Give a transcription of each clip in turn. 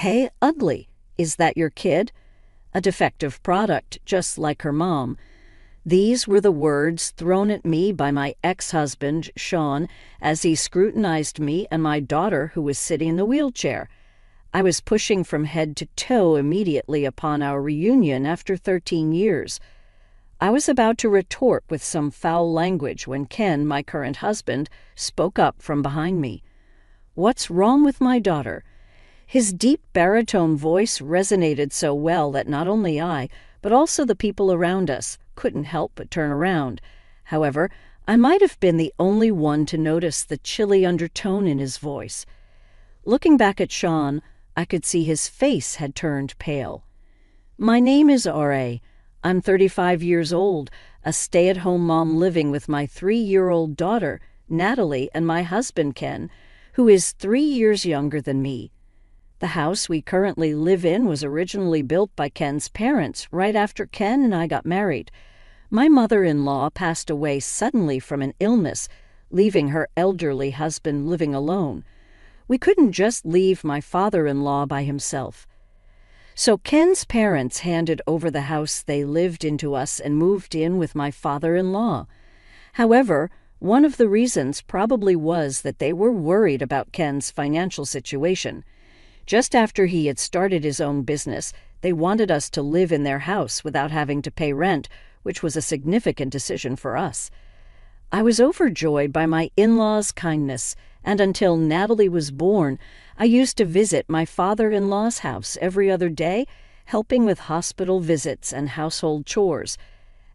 "Hey, ugly, is that your kid?" A defective product, just like her mom. These were the words thrown at me by my ex-husband, Sean, as he scrutinized me and my daughter, who was sitting in the wheelchair. I was pushing from head to toe immediately upon our reunion after 13 years. I was about to retort with some foul language when Ken, my current husband, spoke up from behind me. "What's wrong with my daughter?" His deep baritone voice resonated so well that not only I, but also the people around us, couldn't help but turn around. However, I might have been the only one to notice the chilly undertone in his voice. Looking back at Sean, I could see his face had turned pale. "My name is R.A. I'm 35 years old, a stay-at-home mom living with my 3-year-old daughter, Natalie, and my husband, Ken, who is 3 years younger than me. The house we currently live in was originally built by Ken's parents right after Ken and I got married. My mother-in-law passed away suddenly from an illness, leaving her elderly husband living alone. We couldn't just leave my father-in-law by himself. So Ken's parents handed over the house they lived in to us and moved in with my father-in-law. However, one of the reasons probably was that they were worried about Ken's financial situation. Just after he had started his own business, they wanted us to live in their house without having to pay rent, which was a significant decision for us. I was overjoyed by my in-laws' kindness, and until Natalie was born, I used to visit my father-in-law's house every other day, helping with hospital visits and household chores.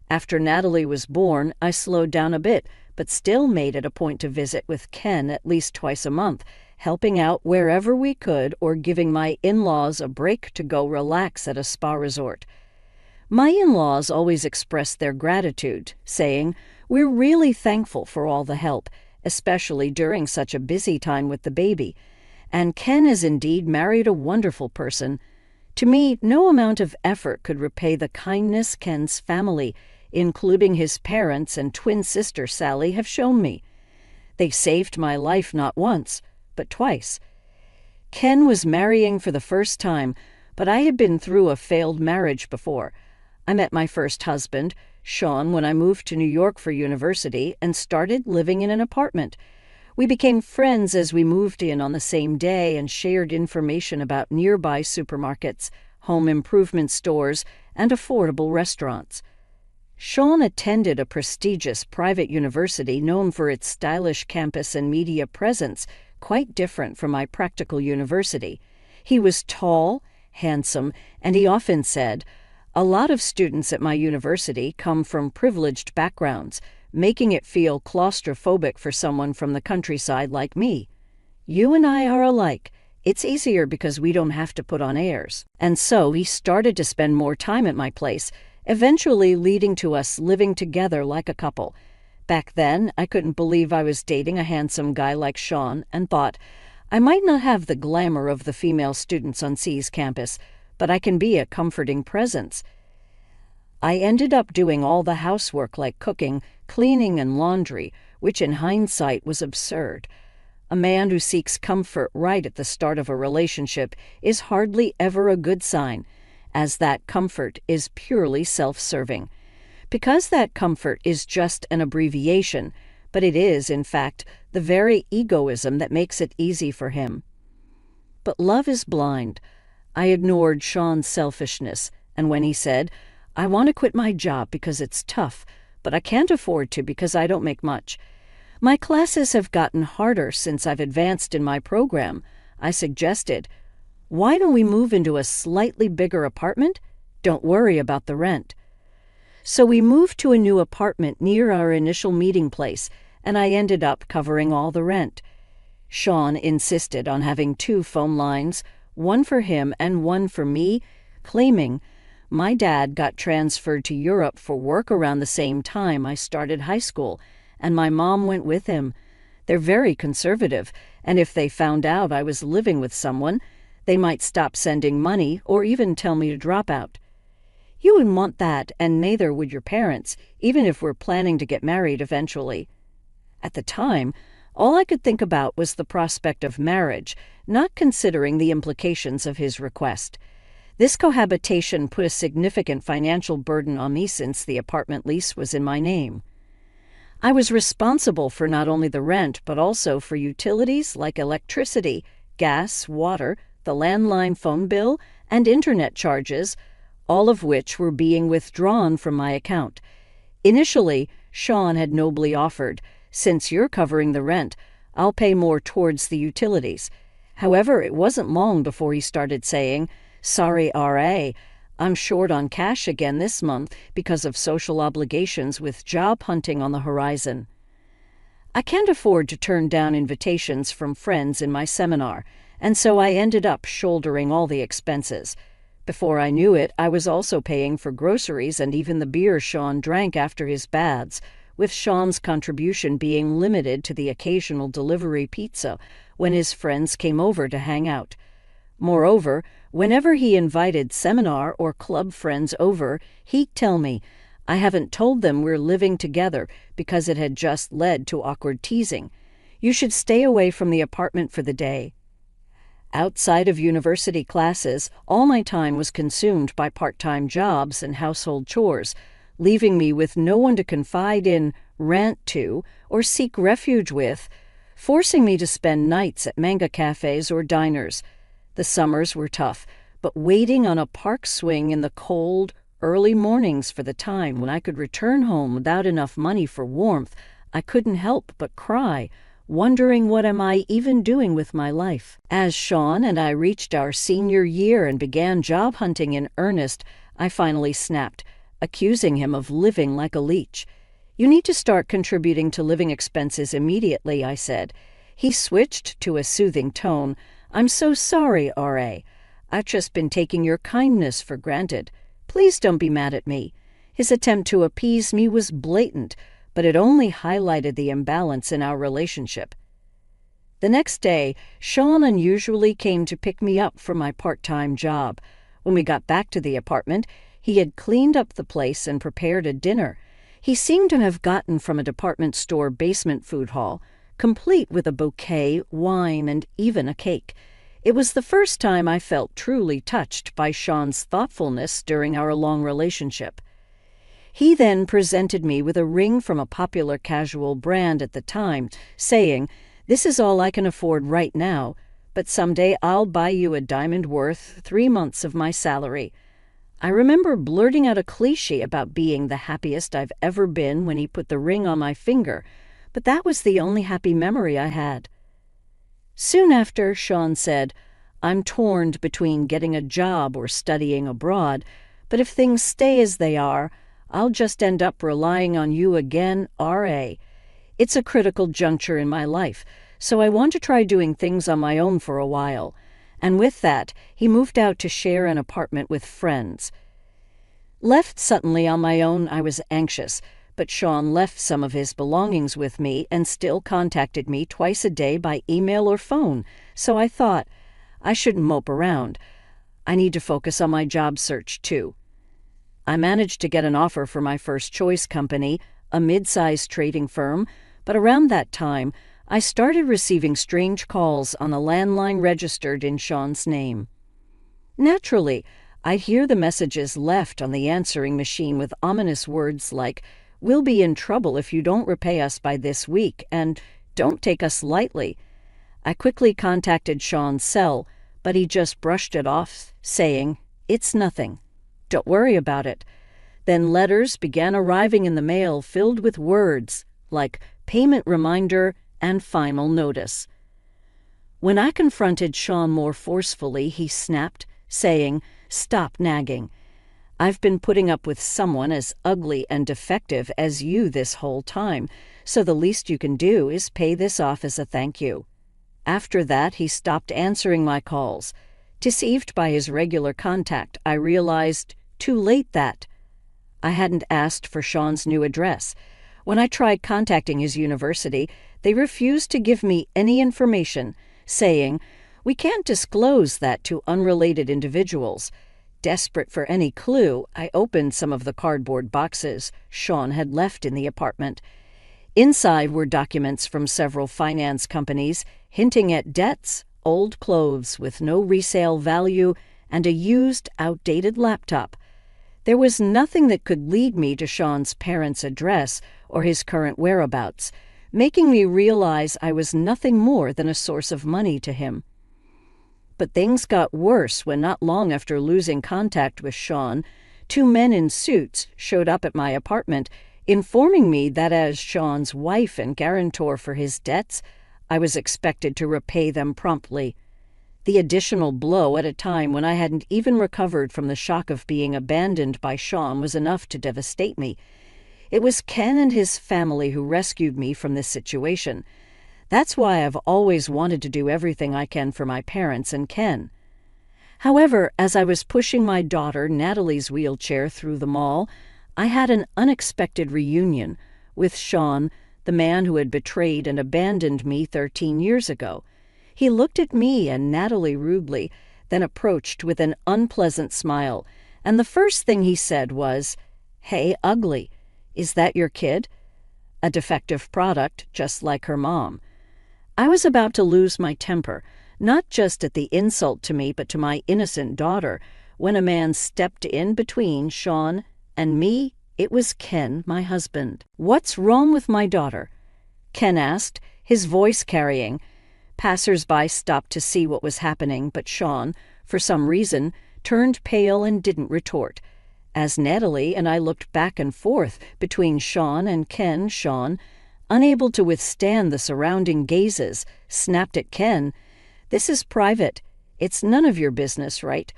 After Natalie was born, I slowed down a bit, but still made it a point to visit with Ken at least twice a month, helping out wherever we could or giving my in-laws a break to go relax at a spa resort. My in-laws always expressed their gratitude, saying, "We're really thankful for all the help, especially during such a busy time with the baby. And Ken is indeed married a wonderful person. To me, no amount of effort could repay the kindness Ken's family, including his parents and twin sister Sally, have shown me. They saved my life not once, but twice. Ken was marrying for the first time, but I had been through a failed marriage before. I met my first husband, Sean, when I moved to New York for university and started living in an apartment. We became friends as we moved in on the same day and shared information about nearby supermarkets, home improvement stores, and affordable restaurants. Sean attended a prestigious private university known for its stylish campus and media presence, quite different from my practical university. He was tall, handsome, and he often said, "A lot of students at my university come from privileged backgrounds, making it feel claustrophobic for someone from the countryside like me. You and I are alike. It's easier because we don't have to put on airs." And so he started to spend more time at my place, eventually leading to us living together like a couple. Back then, I couldn't believe I was dating a handsome guy like Sean and thought, I might not have the glamour of the female students on C's campus, but I can be a comforting presence. I ended up doing all the housework like cooking, cleaning, and laundry, which in hindsight was absurd. A man who seeks comfort right at the start of a relationship is hardly ever a good sign, as that comfort is purely self-serving. Because that comfort is just an abbreviation, but it is, in fact, the very egoism that makes it easy for him. But love is blind. I ignored Sean's selfishness, and when he said, "I want to quit my job because it's tough, but I can't afford to because I don't make much. My classes have gotten harder since I've advanced in my program," I suggested, "Why don't we move into a slightly bigger apartment? Don't worry about the rent." So we moved to a new apartment near our initial meeting place, and I ended up covering all the rent. Sean insisted on having 2 phone lines, one for him and one for me, claiming my dad got transferred to Europe for work around the same time I started high school, and my mom went with him. They're very conservative, and if they found out I was living with someone, they might stop sending money or even tell me to drop out. You wouldn't want that, and neither would your parents, even if we're planning to get married eventually. At the time, All I could think about was the prospect of marriage, not considering the implications of his request. This cohabitation put a significant financial burden on me since the apartment lease was in my name. I was responsible for not only the rent, but also for utilities like electricity, gas, water, the landline phone bill, and internet charges, all of which were being withdrawn from my account. Initially, Sean had nobly offered, "Since you're covering the rent, I'll pay more towards the utilities." However, it wasn't long before he started saying, "Sorry, RA, I'm short on cash again this month because of social obligations with job hunting on the horizon." I can't afford to turn down invitations from friends in my seminar, and so I ended up shouldering all the expenses. Before I knew it, I was also paying for groceries and even the beer Sean drank after his baths, with Sean's contribution being limited to the occasional delivery pizza when his friends came over to hang out. Moreover, whenever he invited seminar or club friends over, he'd tell me, "I haven't told them we're living together because it had just led to awkward teasing. You should stay away from the apartment for the day." Outside of university classes, all my time was consumed by part-time jobs and household chores, leaving me with no one to confide in, rant to, or seek refuge with, forcing me to spend nights at manga cafes or diners. The summers were tough, but waiting on a park swing in the cold, early mornings for the time when I could return home without enough money for warmth, I couldn't help but cry, wondering what am I even doing with my life. As Sean and I reached our senior year and began job hunting in earnest, I finally snapped, accusing him of living like a leech. "You need to start contributing to living expenses immediately," I said. He switched to a soothing tone. "I'm so sorry, RA. I've just been taking your kindness for granted. Please don't be mad at me." His attempt to appease me was blatant, but it only highlighted the imbalance in our relationship. The next day, Sean unusually came to pick me up from my part-time job. When we got back to the apartment, he had cleaned up the place and prepared a dinner. He seemed to have gotten from a department store basement food hall, complete with a bouquet, wine, and even a cake. It was the first time I felt truly touched by Sean's thoughtfulness during our long relationship. He then presented me with a ring from a popular casual brand at the time, saying, "This is all I can afford right now, but someday I'll buy you a diamond worth 3 months of my salary." I remember blurting out a cliché about being the happiest I've ever been when he put the ring on my finger, but that was the only happy memory I had. Soon after, Sean said, "I'm torn between getting a job or studying abroad, but if things stay as they are, I'll just end up relying on you again, RA. It's a critical juncture in my life, so I want to try doing things on my own for a while." And with that, he moved out to share an apartment with friends. Left suddenly on my own, I was anxious, but Sean left some of his belongings with me and still contacted me twice a day by email or phone, so I thought, I shouldn't mope around. I need to focus on my job search, too. I managed to get an offer for my first choice company, a mid-sized trading firm, but around that time, I started receiving strange calls on a landline registered in Sean's name. Naturally, I'd hear the messages left on the answering machine with ominous words like, "We'll be in trouble if you don't repay us by this week," and "Don't take us lightly." I quickly contacted Sean's cell, but he just brushed it off, saying, "It's nothing. Don't worry about it." Then letters began arriving in the mail filled with words like payment reminder and final notice. When I confronted Sean more forcefully, he snapped, saying, "Stop nagging. I've been putting up with someone as ugly and defective as you this whole time, so the least you can do is pay this off as a thank you." After that, he stopped answering my calls. Deceived by his regular contact, I realized, too late, that I hadn't asked for Sean's new address. When I tried contacting his university, they refused to give me any information, saying, "We can't disclose that to unrelated individuals." Desperate for any clue, I opened some of the cardboard boxes Sean had left in the apartment. Inside were documents from several finance companies hinting at debts, old clothes with no resale value, and a used, outdated laptop. There was nothing that could lead me to Sean's parents' address or his current whereabouts, making me realize I was nothing more than a source of money to him. But things got worse when, not long after losing contact with Sean, two men in suits showed up at my apartment, informing me that as Sean's wife and guarantor for his debts, I was expected to repay them promptly. The additional blow at a time when I hadn't even recovered from the shock of being abandoned by Sean was enough to devastate me. It was Ken and his family who rescued me from this situation. That's why I've always wanted to do everything I can for my parents and Ken. However, as I was pushing my daughter Natalie's wheelchair through the mall, I had an unexpected reunion with Sean, the man who had betrayed and abandoned me 13 years ago. He looked at me and Natalie rudely, then approached with an unpleasant smile, and the first thing he said was, "Hey, ugly, is that your kid? A defective product, just like her mom." I was about to lose my temper, not just at the insult to me but to my innocent daughter, when a man stepped in between Sean and me. It was Ken, my husband. "What's wrong with my daughter?" Ken asked, his voice carrying. Passers-by stopped to see what was happening, but Sean, for some reason, turned pale and didn't retort. As Natalie and I looked back and forth between Sean and Ken, Sean, unable to withstand the surrounding gazes, snapped at Ken, "This is private. It's none of your business, right?"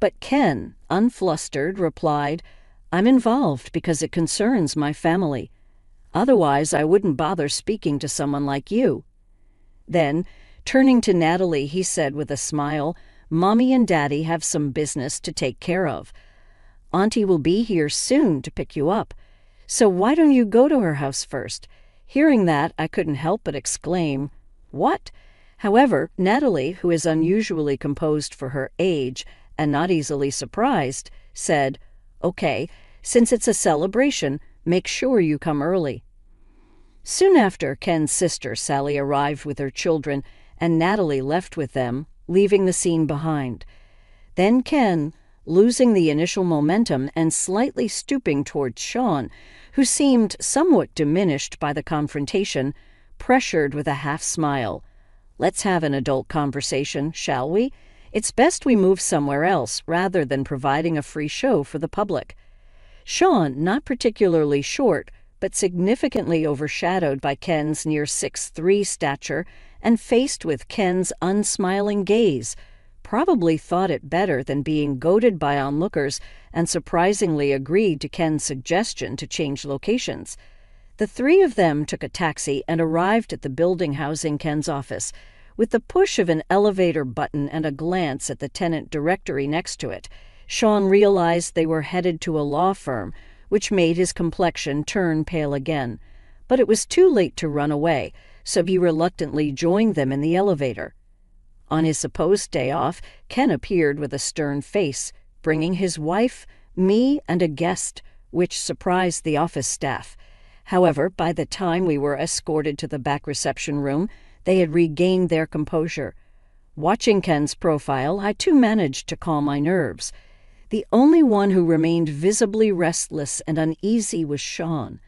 But Ken, unflustered, replied, "I'm involved because it concerns my family. Otherwise, I wouldn't bother speaking to someone like you." Then, turning to Natalie, he said with a smile, "Mommy and Daddy have some business to take care of. Auntie will be here soon to pick you up. So why don't you go to her house first?" Hearing that, I couldn't help but exclaim, "What?" However, Natalie, who is unusually composed for her age and not easily surprised, said, "Okay, since it's a celebration, make sure you come early." Soon after, Ken's sister Sally arrived with her children, and Natalie left with them, leaving the scene behind. Then Ken, losing the initial momentum and slightly stooping towards Sean, who seemed somewhat diminished by the confrontation, pressured with a half-smile, "Let's have an adult conversation, shall we? It's best we move somewhere else rather than providing a free show for the public." Sean, not particularly short, but significantly overshadowed by Ken's near 6'3" stature and faced with Ken's unsmiling gaze, probably thought it better than being goaded by onlookers and surprisingly agreed to Ken's suggestion to change locations. The three of them took a taxi and arrived at the building housing Ken's office. With the push of an elevator button and a glance at the tenant directory next to it, Sean realized they were headed to a law firm, which made his complexion turn pale again. But it was too late to run away, so he reluctantly joined them in the elevator. On his supposed day off, Ken appeared with a stern face, bringing his wife, me, and a guest, which surprised the office staff. However, by the time we were escorted to the back reception room, they had regained their composure. Watching Ken's profile, I too managed to calm my nerves. The only one who remained visibly restless and uneasy was Sean.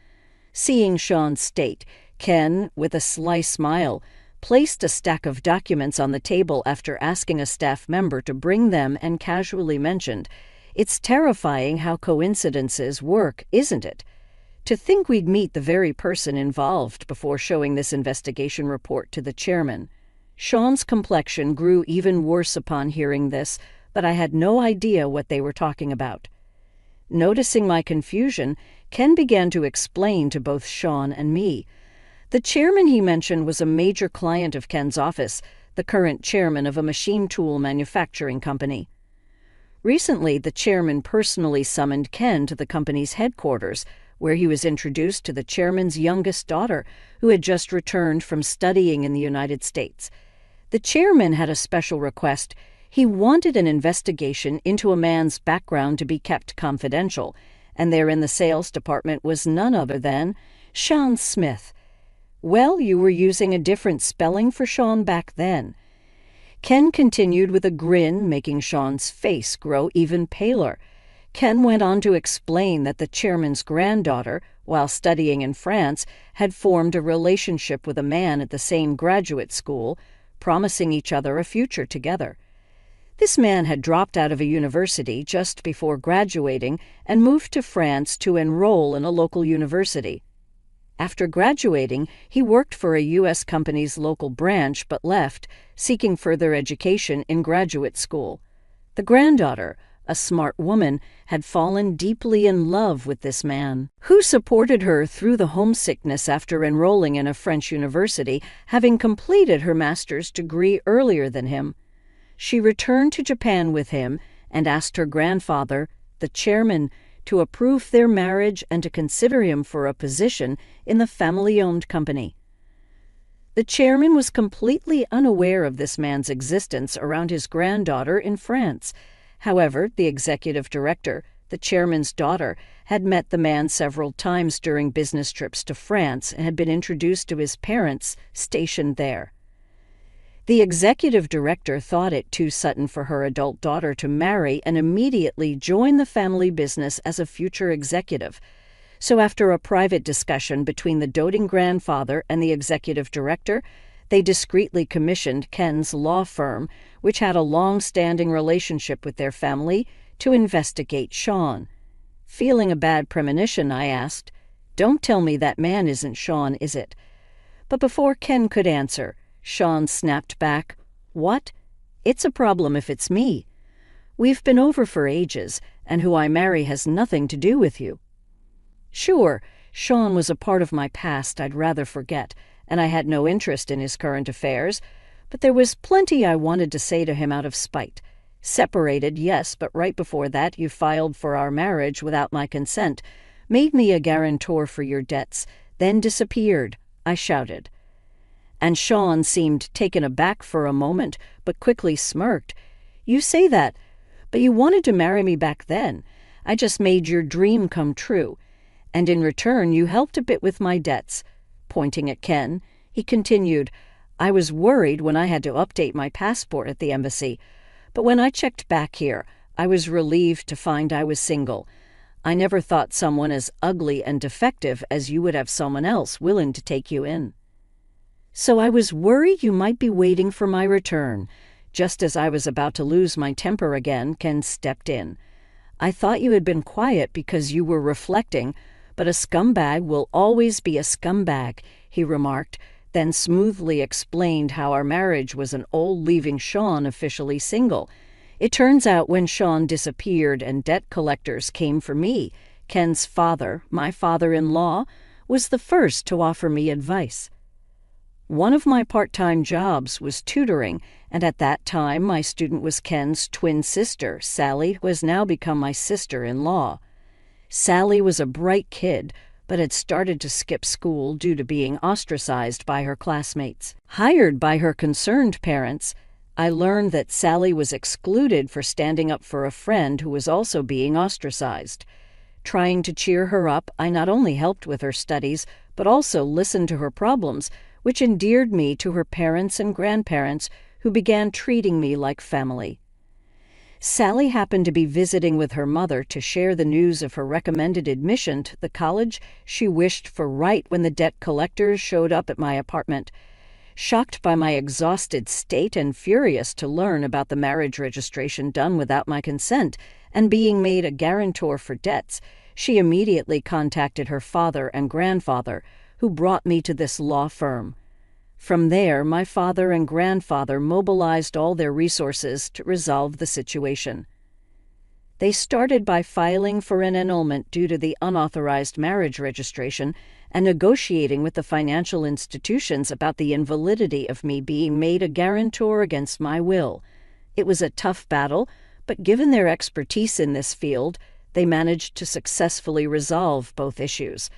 Seeing Sean's state, Ken, with a sly smile, placed a stack of documents on the table after asking a staff member to bring them and casually mentioned, "It's terrifying how coincidences work, isn't it? To think we'd meet the very person involved before showing this investigation report to the chairman." Sean's complexion grew even worse upon hearing this, but I had no idea what they were talking about. Noticing my confusion, Ken began to explain to both Sean and me. The chairman he mentioned was a major client of Ken's office, the current chairman of a machine tool manufacturing company. Recently, the chairman personally summoned Ken to the company's headquarters, where he was introduced to the chairman's youngest daughter, who had just returned from studying in the United States. The chairman had a special request. He wanted an investigation into a man's background to be kept confidential, and there in the sales department was none other than Sean Smith. Well, you were using a different spelling for Sean back then. Ken continued with a grin, making Sean's face grow even paler. Ken went on to explain that the chairman's granddaughter, while studying in France, had formed a relationship with a man at the same graduate school, promising each other a future together. This man had dropped out of a university just before graduating and moved to France to enroll in a local university. After graduating, he worked for a U.S. company's local branch but left, seeking further education in graduate school. The granddaughter, a smart woman, had fallen deeply in love with this man, who supported her through the homesickness after enrolling in a French university, having completed her master's degree earlier than him. She returned to Japan with him and asked her grandfather, the chairman, to approve their marriage and to consider him for a position in the family-owned company. The chairman was completely unaware of this man's existence around his granddaughter in France. However, the executive director, the chairman's daughter, had met the man several times during business trips to France and had been introduced to his parents stationed there. The executive director thought it too sudden for her adult daughter to marry and immediately join the family business as a future executive. So after a private discussion between the doting grandfather and the executive director, they discreetly commissioned Ken's law firm, which had a long-standing relationship with their family, to investigate Sean. Feeling a bad premonition, I asked, "Don't tell me that man isn't Sean, is it?" But before Ken could answer, Sean snapped back, "What? It's a problem if it's me. We've been over for ages, and who I marry has nothing to do with you." Sure, Sean was a part of my past I'd rather forget, and I had no interest in his current affairs, but there was plenty I wanted to say to him out of spite. Separated, yes, but right before that you filed for our marriage without my consent, made me a guarantor for your debts, then disappeared, I shouted. And Sean seemed taken aback for a moment, but quickly smirked. "You say that, but you wanted to marry me back then. I just made your dream come true. And in return, you helped a bit with my debts." Pointing at Ken, he continued, "I was worried when I had to update my passport at the embassy, but when I checked back here, I was relieved to find I was single. I never thought someone as ugly and defective as you would have someone else willing to take you in. So I was worried you might be waiting for my return." Just as I was about to lose my temper again, Ken stepped in. "I thought you had been quiet because you were reflecting, but a scumbag will always be a scumbag," he remarked, then smoothly explained how our marriage was an old leaving Sean officially single. It turns out when Sean disappeared and debt collectors came for me, Ken's father, my father-in-law, was the first to offer me advice. One of my part-time jobs was tutoring, and at that time my student was Ken's twin sister, Sally, who has now become my sister-in-law. Sally was a bright kid, but had started to skip school due to being ostracized by her classmates. Hired by her concerned parents, I learned that Sally was excluded for standing up for a friend who was also being ostracized. Trying to cheer her up, I not only helped with her studies, but also listened to her problems, which endeared me to her parents and grandparents, who began treating me like family. Sally happened to be visiting with her mother to share the news of her recommended admission to the college she wished for right when the debt collectors showed up at my apartment. Shocked by my exhausted state and furious to learn about the marriage registration done without my consent and being made a guarantor for debts, she immediately contacted her father and grandfather, who brought me to this law firm. From there, my father and grandfather mobilized all their resources to resolve the situation. They started by filing for an annulment due to the unauthorized marriage registration and negotiating with the financial institutions about the invalidity of me being made a guarantor against my will. It was a tough battle, but given their expertise in this field, they managed to successfully resolve both issues.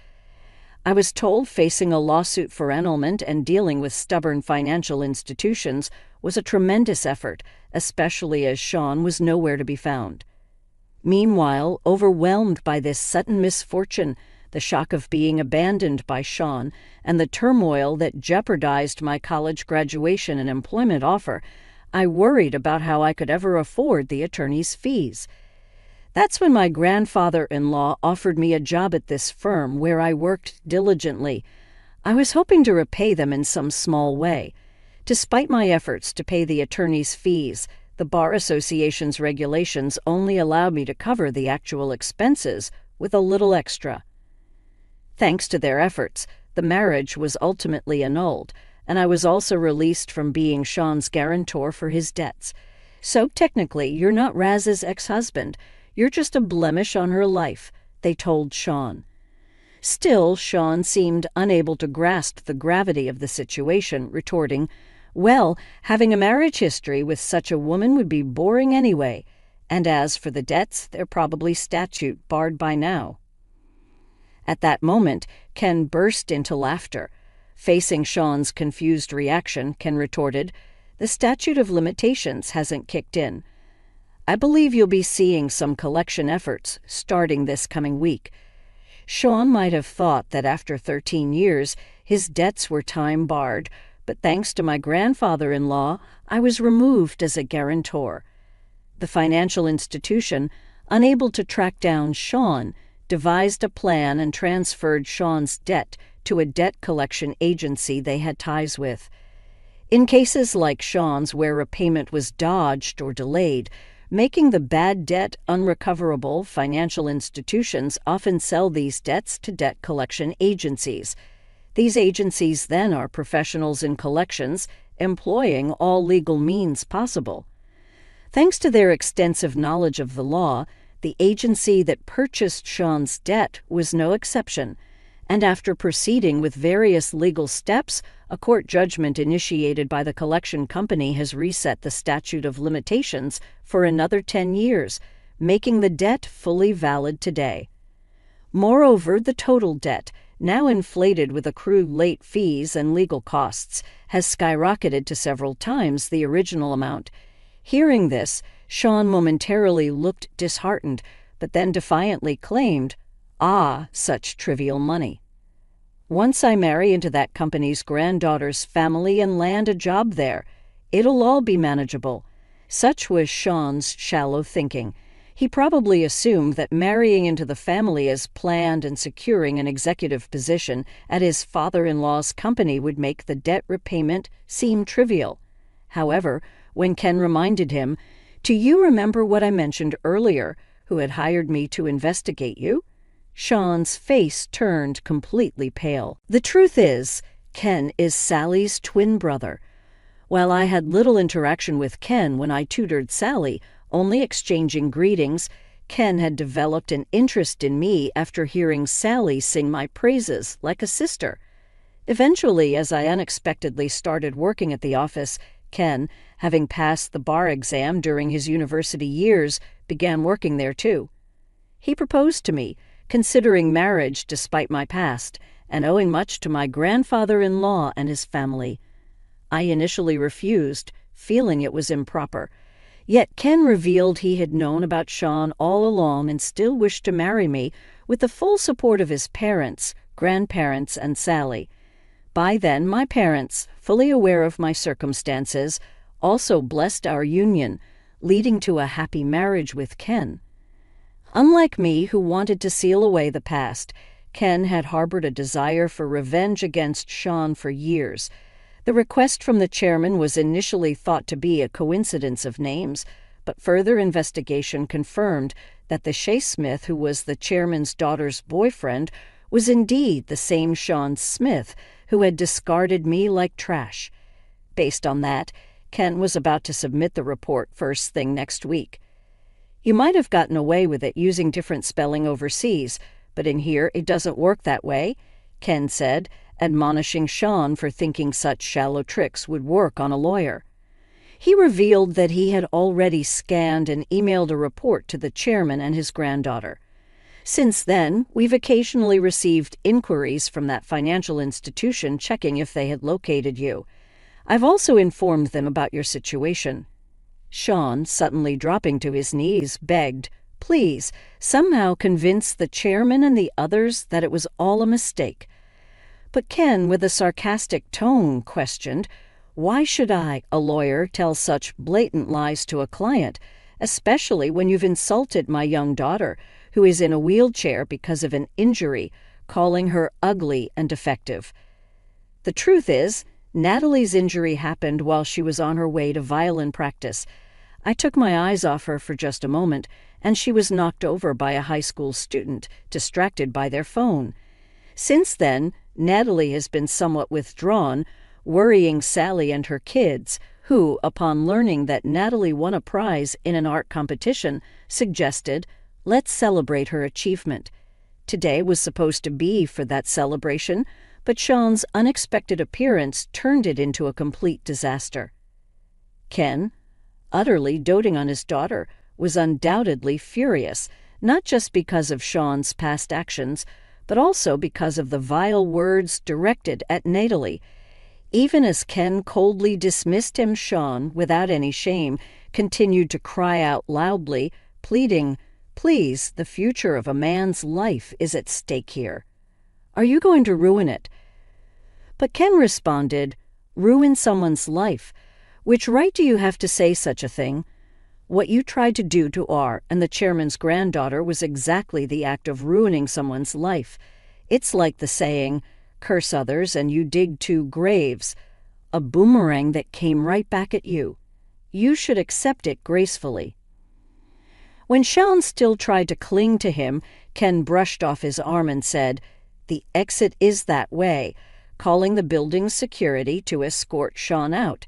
I was told facing a lawsuit for annulment and dealing with stubborn financial institutions was a tremendous effort, especially as Sean was nowhere to be found. Meanwhile, overwhelmed by this sudden misfortune, the shock of being abandoned by Sean, and the turmoil that jeopardized my college graduation and employment offer, I worried about how I could ever afford the attorney's fees. That's when my grandfather-in-law offered me a job at this firm where I worked diligently. I was hoping to repay them in some small way. Despite my efforts to pay the attorney's fees, the Bar Association's regulations only allowed me to cover the actual expenses with a little extra. Thanks to their efforts, the marriage was ultimately annulled, and I was also released from being Sean's guarantor for his debts. So technically, you're not Raz's ex-husband. You're just a blemish on her life, they told Sean. Still, Sean seemed unable to grasp the gravity of the situation, retorting, "Well, having a marriage history with such a woman would be boring anyway. And as for the debts, they're probably statute barred by now." At that moment, Ken burst into laughter. Facing Sean's confused reaction, Ken retorted, "The statute of limitations hasn't kicked in. I believe you'll be seeing some collection efforts starting this coming week." Sean might have thought that after 13 years, his debts were time-barred, but thanks to my grandfather-in-law, I was removed as a guarantor. The financial institution, unable to track down Sean, devised a plan and transferred Sean's debt to a debt collection agency they had ties with. In cases like Sean's where repayment was dodged or delayed, making the bad debt unrecoverable, financial institutions often sell these debts to debt collection agencies. These agencies then are professionals in collections, employing all legal means possible. Thanks to their extensive knowledge of the law, the agency that purchased Sean's debt was no exception, and after proceeding with various legal steps, a court judgment initiated by the collection company has reset the statute of limitations for another 10 years, making the debt fully valid today. Moreover, the total debt, now inflated with accrued late fees and legal costs, has skyrocketed to several times the original amount. Hearing this, Sean momentarily looked disheartened, but then defiantly claimed, "Ah, such trivial money. Once I marry into that company's granddaughter's family and land a job there, it'll all be manageable." Such was Sean's shallow thinking. He probably assumed that marrying into the family as planned and securing an executive position at his father-in-law's company would make the debt repayment seem trivial. However, when Ken reminded him, "Do you remember what I mentioned earlier, who had hired me to investigate you?" Sean's face turned completely pale. The truth is, Ken is Sally's twin brother. While I had little interaction with Ken when I tutored Sally, only exchanging greetings, Ken had developed an interest in me after hearing Sally sing my praises like a sister. Eventually, as I unexpectedly started working at the office, Ken, having passed the bar exam during his university years, began working there too. He proposed to me, considering marriage despite my past, and owing much to my grandfather-in-law and his family. I initially refused, feeling it was improper. Yet Ken revealed he had known about Sean all along and still wished to marry me with the full support of his parents, grandparents, and Sally. By then, my parents, fully aware of my circumstances, also blessed our union, leading to a happy marriage with Ken. Unlike me, who wanted to seal away the past, Ken had harbored a desire for revenge against Sean for years. The request from the chairman was initially thought to be a coincidence of names, but further investigation confirmed that the Shea Smith who was the chairman's daughter's boyfriend was indeed the same Sean Smith who had discarded me like trash. Based on that, Ken was about to submit the report first thing next week. "You might have gotten away with it using different spelling overseas, but in here it doesn't work that way," Ken said, admonishing Sean for thinking such shallow tricks would work on a lawyer. He revealed that he had already scanned and emailed a report to the chairman and his granddaughter. Since then, we've occasionally received inquiries from that financial institution checking if they had located you. I've also informed them about your situation." Sean, suddenly dropping to his knees, begged, Please, somehow convince the chairman and the others that it was all a mistake. But Ken, with a sarcastic tone, questioned, "Why should I, a lawyer, tell such blatant lies to a client, especially when you've insulted my young daughter, who is in a wheelchair because of an injury, calling her ugly and defective?" The truth is, Natalie's injury happened while she was on her way to violin practice. I took my eyes off her for just a moment, and she was knocked over by a high school student, distracted by their phone. Since then, Natalie has been somewhat withdrawn, worrying Sally and her kids, who, upon learning that Natalie won a prize in an art competition, suggested, "Let's celebrate her achievement." Today was supposed to be for that celebration, but Sean's unexpected appearance turned it into a complete disaster. Ken, utterly doting on his daughter, was undoubtedly furious, not just because of Sean's past actions, but also because of the vile words directed at Natalie. Even as Ken coldly dismissed him, Sean, without any shame, continued to cry out loudly, pleading, "Please, the future of a man's life is at stake here. Are you going to ruin it?" But Ken responded, "Ruin someone's life? Which right do you have to say such a thing? What you tried to do to R and the chairman's granddaughter was exactly the act of ruining someone's life. It's like the saying, 'Curse others and you dig 2 graves,' a boomerang that came right back at you. You should accept it gracefully." When Sean still tried to cling to him, Ken brushed off his arm and said, "The exit is that way," calling the building's security to escort Sean out.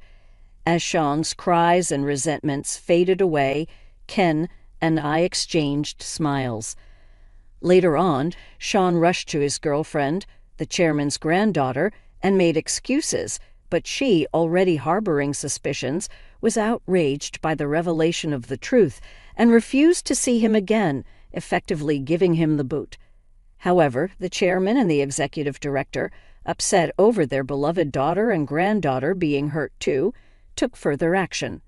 As Sean's cries and resentments faded away, Ken and I exchanged smiles. Later on, Sean rushed to his girlfriend, the chairman's granddaughter, and made excuses, but she, already harboring suspicions, was outraged by the revelation of the truth and refused to see him again, effectively giving him the boot. However, the chairman and the executive director, upset over their beloved daughter and granddaughter being hurt too, took further action.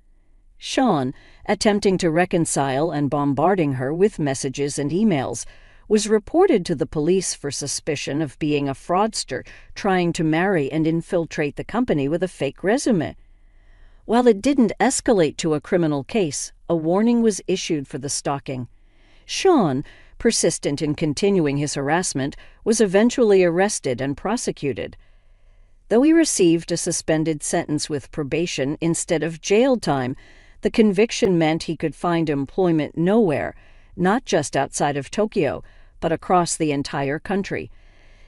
Sean, attempting to reconcile and bombarding her with messages and emails, was reported to the police for suspicion of being a fraudster trying to marry and infiltrate the company with a fake resume. While it didn't escalate to a criminal case, a warning was issued for the stalking. Sean, persistent in continuing his harassment, was eventually arrested and prosecuted. Though he received a suspended sentence with probation instead of jail time, the conviction meant he could find employment nowhere, not just outside of Tokyo, but across the entire country.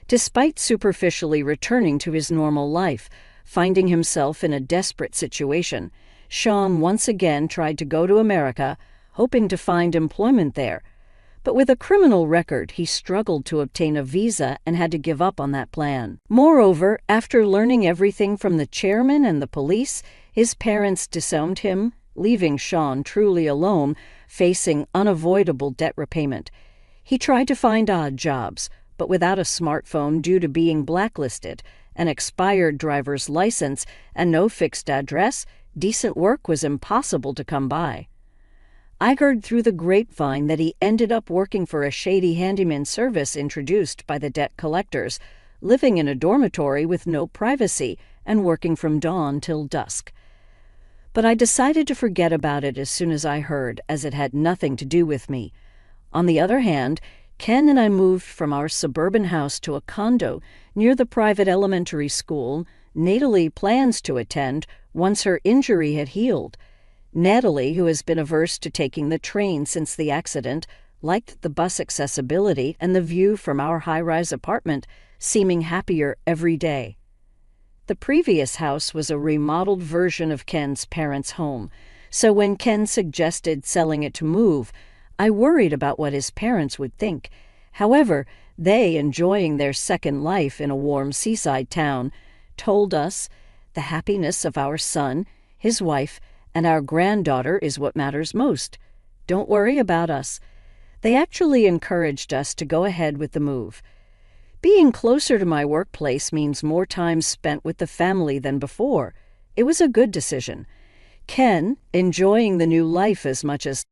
Despite superficially returning to his normal life, finding himself in a desperate situation, Sean once again tried to go to America, hoping to find employment there. But with a criminal record, he struggled to obtain a visa and had to give up on that plan. Moreover, after learning everything from the chairman and the police, his parents disowned him, leaving Sean truly alone, facing unavoidable debt repayment. He tried to find odd jobs, but without a smartphone due to being blacklisted, an expired driver's license, and no fixed address, decent work was impossible to come by. I heard through the grapevine that he ended up working for a shady handyman service introduced by the debt collectors, living in a dormitory with no privacy and working from dawn till dusk. But I decided to forget about it as soon as I heard, as it had nothing to do with me. On the other hand, Ken and I moved from our suburban house to a condo near the private elementary school Natalie plans to attend once her injury had healed. Natalie, who has been averse to taking the train since the accident, liked the bus accessibility and the view from our high-rise apartment, seeming happier every day. The previous house was a remodeled version of Ken's parents' home, so when Ken suggested selling it to move, I worried about what his parents would think. However, they, enjoying their second life in a warm seaside town, told us, "The happiness of our son, his wife, and our granddaughter is what matters most. Don't worry about us." They actually encouraged us to go ahead with the move. Being closer to my workplace means more time spent with the family than before. It was a good decision. Ken, enjoying the new life as much as